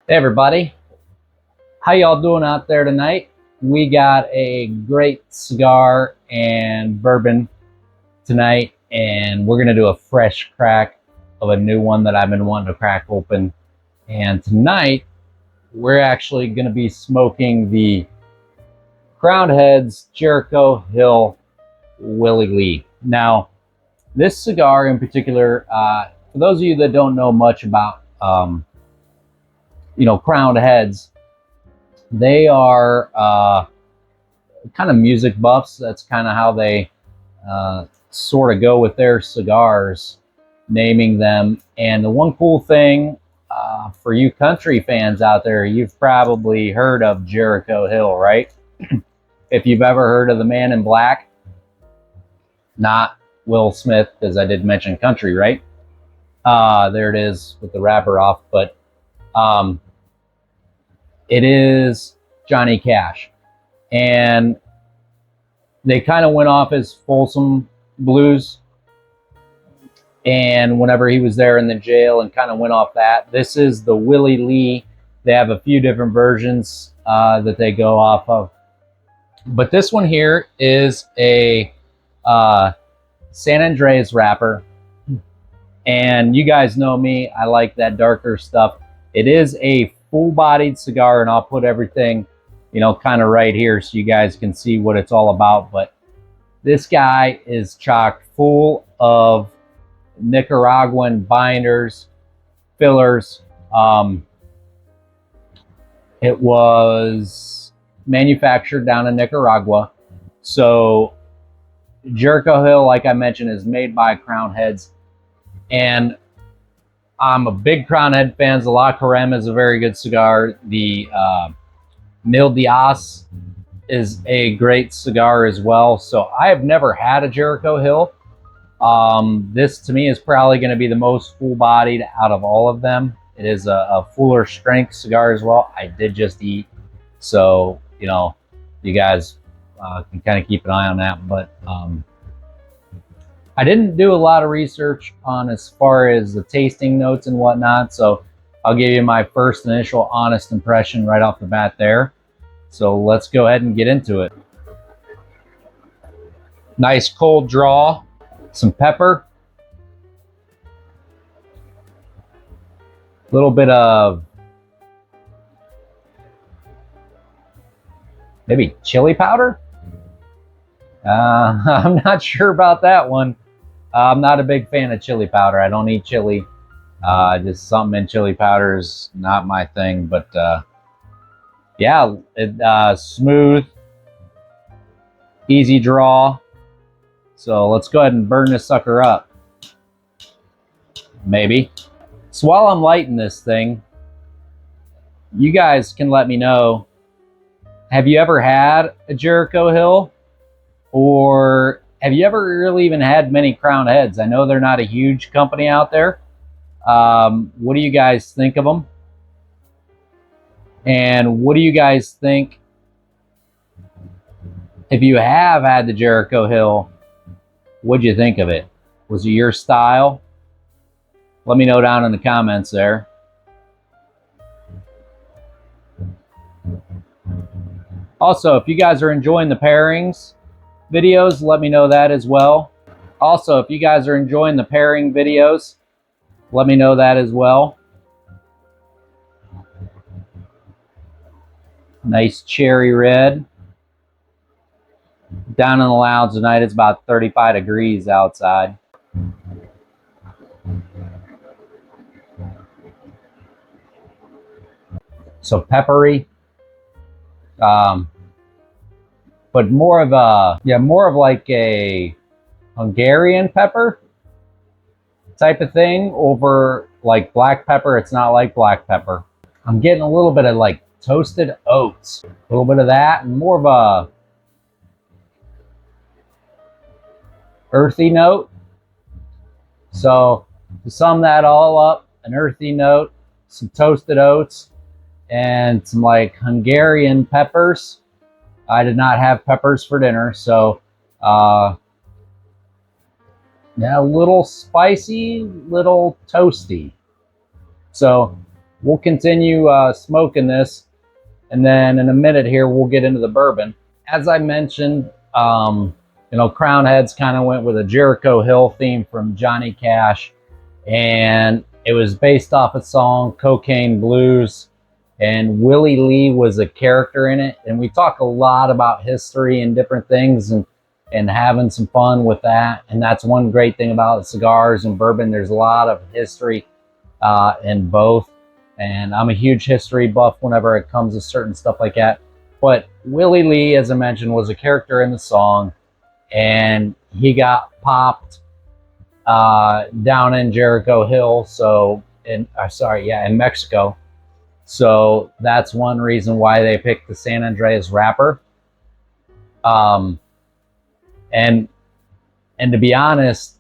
Hey everybody, how y'all doing out there tonight? We got a great cigar and bourbon tonight, and we're gonna do a fresh crack of a new one that I've been wanting to crack open. And tonight, we're actually gonna be smoking the Crowned Heads Jericho Hill Willie Lee. Now, this cigar in particular, for those of you that don't know much about, Crowned Heads, they are kind of music buffs. That's kind of how they sort of go with their cigars, naming them. And the one cool thing for you country fans out there, you've probably heard of Jericho Hill, right? If you've ever heard of the Man in Black, not Will Smith, because I did mention country, right? There it is with the wrapper off, but it is Johnny Cash. And they kind of went off as Folsom Blues, and whenever he was there in the jail, and kind of went off that. This is the Willie Lee. They have a few different versions that they go off of, but this one here is a San Andreas wrapper, and you guys know me, I like that darker stuff. It is a full-bodied cigar, and I'll put everything kind of right here so you guys can see what it's all about. But this guy is chock full of Nicaraguan binders, fillers. It was manufactured down in Nicaragua. So Jericho Hill, like I mentioned, is made by Crowned Heads. And I'm a big Crowned Head fan. The La Carême is a very good cigar. The Mil Diaz is a great cigar as well. So I have never had a Jericho Hill. This to me is probably going to be the most full-bodied out of all of them. It is a fuller strength cigar as well. I did just eat, so you guys can kind of keep an eye on that. But I didn't do a lot of research on as far as the tasting notes and whatnot, so I'll give you my first initial honest impression right off the bat there. So let's go ahead and get into it. Nice cold draw, some pepper, a little bit of maybe chili powder. I'm not sure about that one. I'm not a big fan of chili powder. I don't eat chili. Just something in chili powder is not my thing. But yeah, smooth, easy draw. So let's go ahead and burn this sucker up. Maybe. So while I'm lighting this thing, you guys can let me know, have you ever had a Jericho Hill? Or have you ever really even had many Crowned Heads? I know they're not a huge company out there. What do you guys think of them? And what do you guys think, if you have had the Jericho Hill, what'd you think of it? Was it your style? Let me know down in the comments there. Also, if you guys are enjoying the pairings videos, let me know that as well. Also, if you guys are enjoying the pairing videos, let me know that as well. Nice cherry red. Down in the lounge tonight, it's about 35 degrees outside. So peppery, but more of like a Hungarian pepper type of thing over like black pepper. It's not like black pepper. I'm getting a little bit of like toasted oats, a little bit of that, and more of a earthy note. So to sum that all up, an earthy note, some toasted oats, and some like Hungarian peppers. I did not have peppers for dinner, so yeah, a little spicy, little toasty. So we'll continue smoking this, and then in a minute here we'll get into the bourbon. As I mentioned, you know, Crown Heads kind of went with a Jericho Hill theme from Johnny Cash, and it was based off a song, Cocaine Blues, and Willie Lee was a character in it. And we talk a lot about history and different things, and having some fun with that. And that's one great thing about cigars and bourbon. There's a lot of history in both. And I'm a huge history buff whenever it comes to certain stuff like that. But Willie Lee, as I mentioned, was a character in the song, and he got popped down in Jericho Hill, so in Mexico. So that's one reason why they picked the San Andreas wrapper. And to be honest,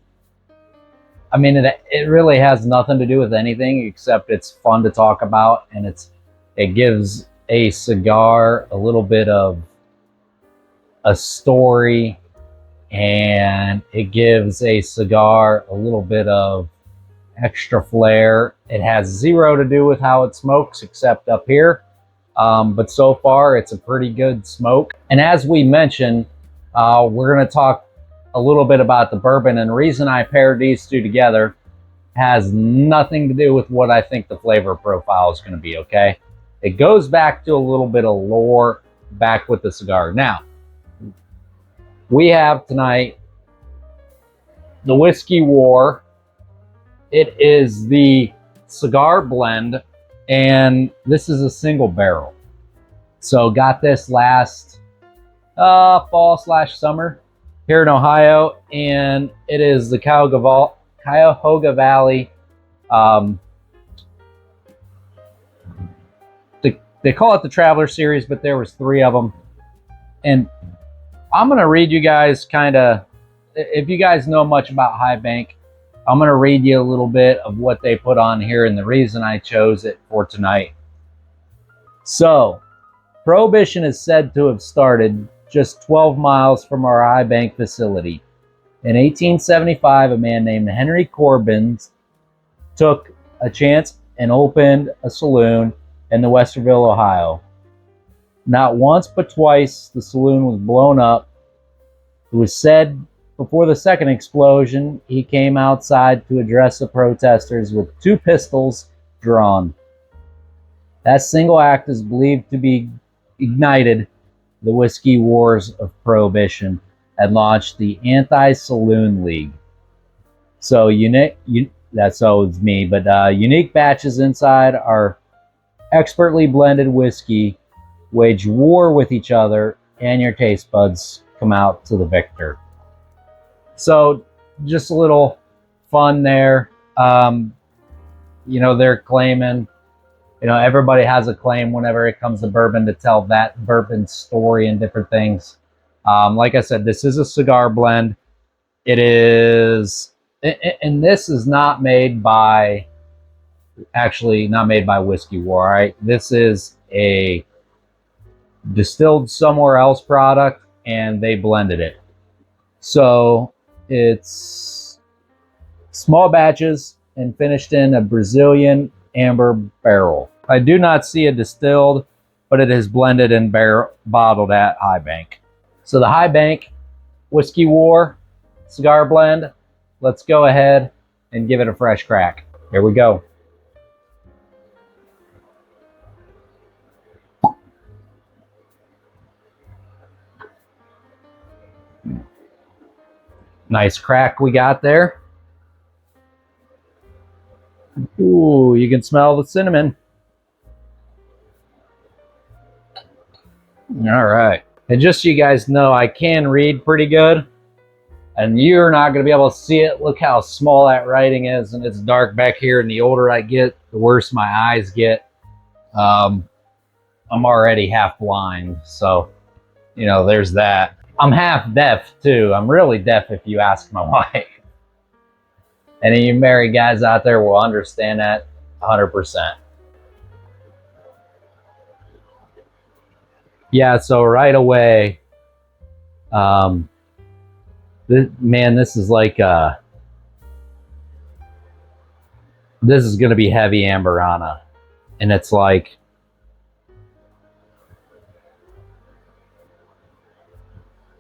I mean, it really has nothing to do with anything except it's fun to talk about, and it gives a cigar a little bit of a story, and it gives a cigar a little bit of extra flair. It has zero to do with how it smokes except up here, but so far it's a pretty good smoke. And as we mentioned, we're going to talk a little bit about the bourbon, and the reason I paired these two together has nothing to do with what I think the flavor profile is going to be, okay? It goes back to a little bit of lore back with the cigar. Now, we have tonight the Whiskey War. It is the cigar blend, and this is a single barrel. So got this last fall/summer here in Ohio, and it is the Cuyahoga Valley. They call it the Traveler Series, but there was 3 of them. And I'm going to read you guys if you guys know much about High Bank, I'm going to read you a little bit of what they put on here and the reason I chose it for tonight. So, Prohibition is said to have started just 12 miles from our High Bank facility. In 1875, a man named Henry Corbin took a chance and opened a saloon in the Westerville, Ohio. Not once but twice, the saloon was blown up. It was said before the second explosion, he came outside to address the protesters with 2 pistols drawn. That single act is believed to be ignited the Whiskey Wars of Prohibition and launched the Anti-Saloon League. So that's always me, but unique batches inside our expertly blended whiskey wage war with each other, and your taste buds come out to the victor. So just a little fun there. You know, they're claiming, you know, everybody has a claim whenever it comes to bourbon to tell that bourbon story and different things. Like I said, this is a cigar blend. It is, and this is not made by, actually not made by Whiskey War, right? This is a distilled somewhere else product, and they blended it. So it's small batches and finished in a Brazilian amber barrel. I do not see a distilled, but it is blended and bottled at High Bank. So the High Bank Whiskey War cigar blend, let's go ahead and give it a fresh crack. Here we go. Nice crack we got there. Ooh, you can smell the cinnamon. All right. And just so you guys know, I can read pretty good, and you're not going to be able to see it. Look how small that writing is, and it's dark back here, and the older I get, the worse my eyes get. I'm already half blind, so, you know, there's that. I'm half deaf, too. I'm really deaf if you ask my wife. Any of you married guys out there will understand that 100%. Yeah, so right away, this is like, this is going to be heavy Amberana. And it's like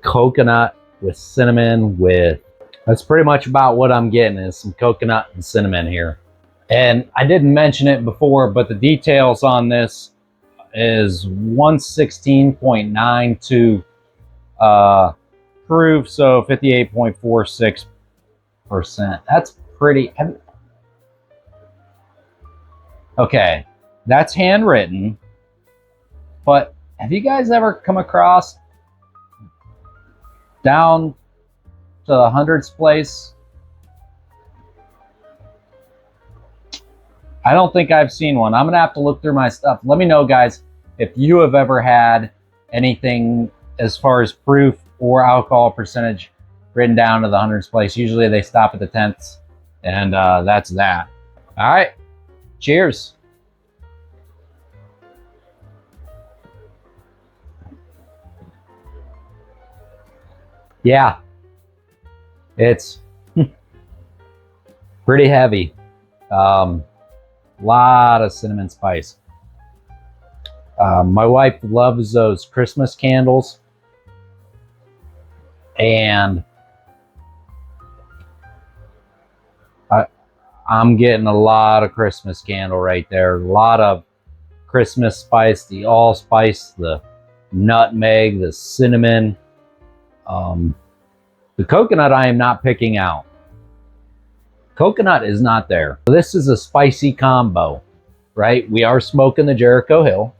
coconut with cinnamon with, that's pretty much about what I'm getting, is some coconut and cinnamon here. And I didn't mention it before, but the details on this is 116.92 proof, so 58.46%. That's pretty. Okay, that's handwritten, but have you guys ever come across down to the hundreds place? I don't think I've seen one. I'm gonna have to look through my stuff. Let me know, guys, if you have ever had anything as far as proof or alcohol percentage written down to the hundreds place. Usually they stop at the tenths, and that's that. All right, cheers. Yeah, it's pretty heavy. Lot of cinnamon spice. My wife loves those Christmas candles, and I'm getting a lot of Christmas candle right there. A lot of Christmas spice, the allspice, the nutmeg, the cinnamon. The coconut I am not picking out. Coconut is not there. This is a spicy combo, right? We are smoking the Jericho Hill.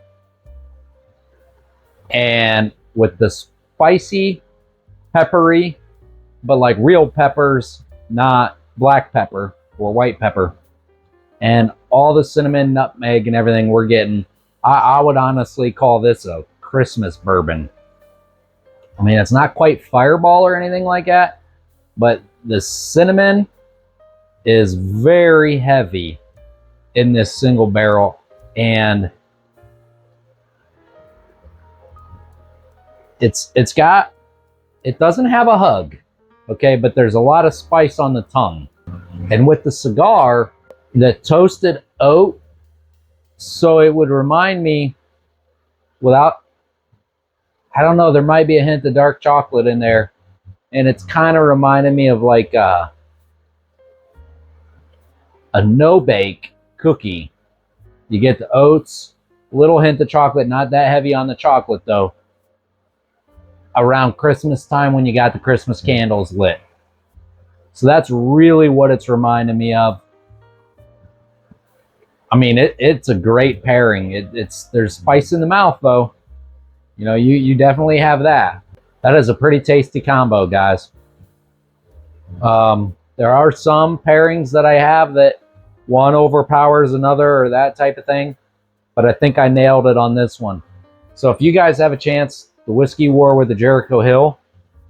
And with the spicy, peppery, but like real peppers, not black pepper or white pepper, and all the cinnamon, nutmeg, and everything we're getting, I would honestly call this a Christmas bourbon. I mean, it's not quite Fireball or anything like that, but the cinnamon is very heavy in this single barrel, and it doesn't have a hug, okay, but there's a lot of spice on the tongue. And with the cigar, the toasted oat, so it would remind me, without, I don't know, there might be a hint of dark chocolate in there, and it's kind of reminding me of like a no-bake cookie. You get the oats, little hint of chocolate, not that heavy on the chocolate though, around Christmas time when you got the Christmas candles lit. So that's really what it's reminding me of. I mean, it's a great pairing. There's spice in the mouth though. You know, you definitely have that. That is a pretty tasty combo, guys. There are some pairings that I have that one overpowers another or that type of thing, but I think I nailed it on this one. So if you guys have a chance, the Whiskey War with the Jericho Hill,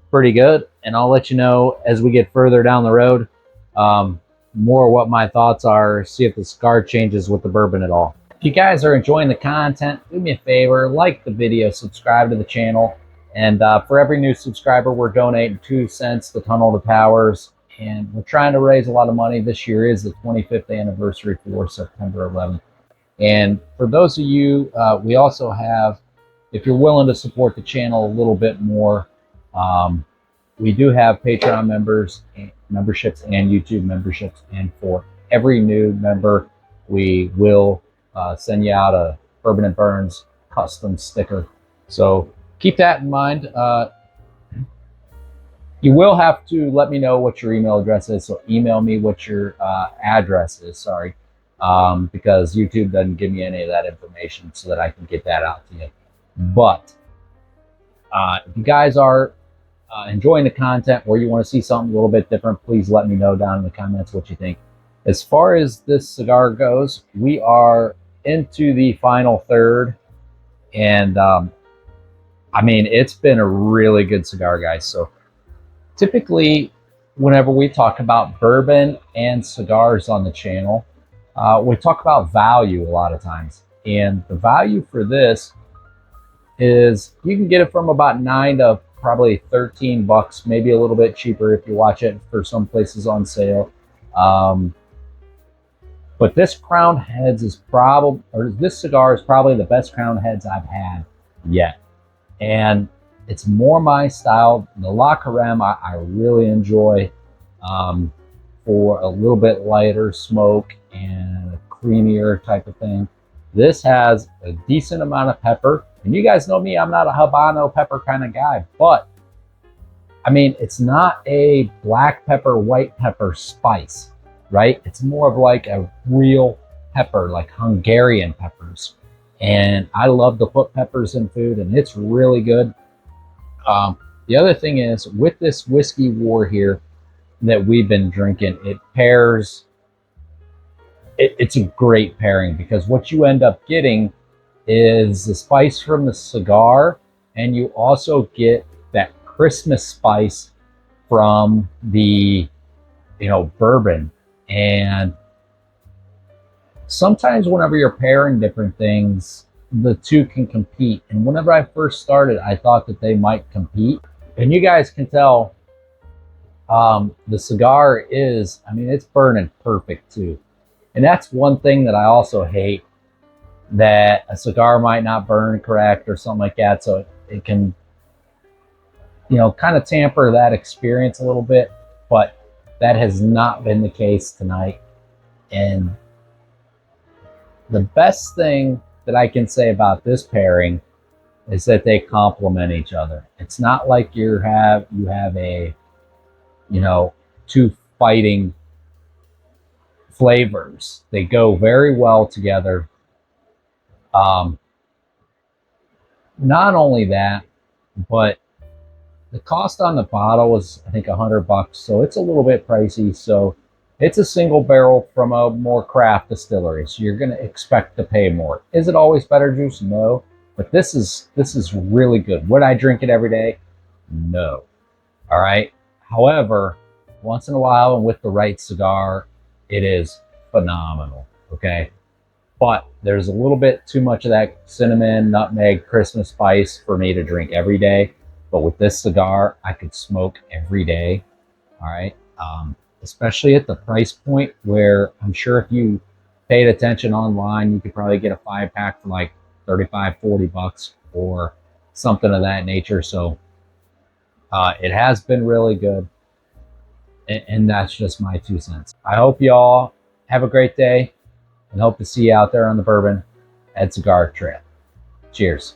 pretty good. And I'll let you know as we get further down the road, more what my thoughts are, see if the cigar changes with the bourbon at all. If you guys are enjoying the content, do me a favor, like the video, subscribe to the channel. And for every new subscriber, we're donating 2 cents to Tunnel to Towers. And we're trying to raise a lot of money. This year is the 25th anniversary for September 11th. And for those of you, we also have, if you're willing to support the channel a little bit more, we do have Patreon memberships and YouTube memberships. And for every new member, we will send you out a Bourbon and Burns custom sticker. So keep that in mind. You will have to let me know what your email address is. So email me what your address is, sorry, because YouTube doesn't give me any of that information so that I can get that out to you. But if you guys are enjoying the content or you want to see something a little bit different, please let me know down in the comments what you think. As far as this cigar goes, we are into the final third. And I mean, it's been a really good cigar, guys. So typically, whenever we talk about bourbon and cigars on the channel, we talk about value a lot of times. And the value for this is you can get it from about $9 to probably 13 bucks, maybe a little bit cheaper if you watch it for some places on sale. But this Crown Heads is probably, or this cigar is probably the best Crown Heads I've had yet. And it's more my style. The La Carême I really enjoy for a little bit lighter smoke and a creamier type of thing. This has a decent amount of pepper. And you guys know me, I'm not a Habano pepper kind of guy, but I mean, it's not a black pepper, white pepper spice, right? It's more of like a real pepper, like Hungarian peppers. And I love to put peppers in food, and it's really good. The other thing is, with this Whiskey War here that we've been drinking, it pairs, it's a great pairing, because what you end up getting is the spice from the cigar, and you also get that Christmas spice from the, bourbon. And sometimes whenever you're pairing different things, the two can compete. And whenever I first started, I thought that they might compete. And you guys can tell the cigar is, I mean, it's burning perfect too. And that's one thing that I also hate, that a cigar might not burn correct or something like that. So it can, kind of tamper that experience a little bit. But that has not been the case tonight. And the best thing that I can say about this pairing is that they complement each other. It's not like you have a, two fighting flavors. They go very well together. Not only that, but the cost on the bottle was, I think, $100, so it's a little bit pricey. So it's a single barrel from a more craft distillery, so you're going to expect to pay more. Is it always better juice? No, but this is really good. Would I drink it every day? No. All right. However, once in a while and with the right cigar, it is phenomenal. Okay. But there's a little bit too much of that cinnamon, nutmeg, Christmas spice for me to drink every day. But with this cigar, I could smoke every day. All right. Especially at the price point, where I'm sure if you paid attention online, you could probably get a 5-pack for like $35-40 or something of that nature. So it has been really good. And that's just my 2 cents. I hope y'all have a great day, and hope to see you out there on the Bourbon and Cigar Trail. Cheers.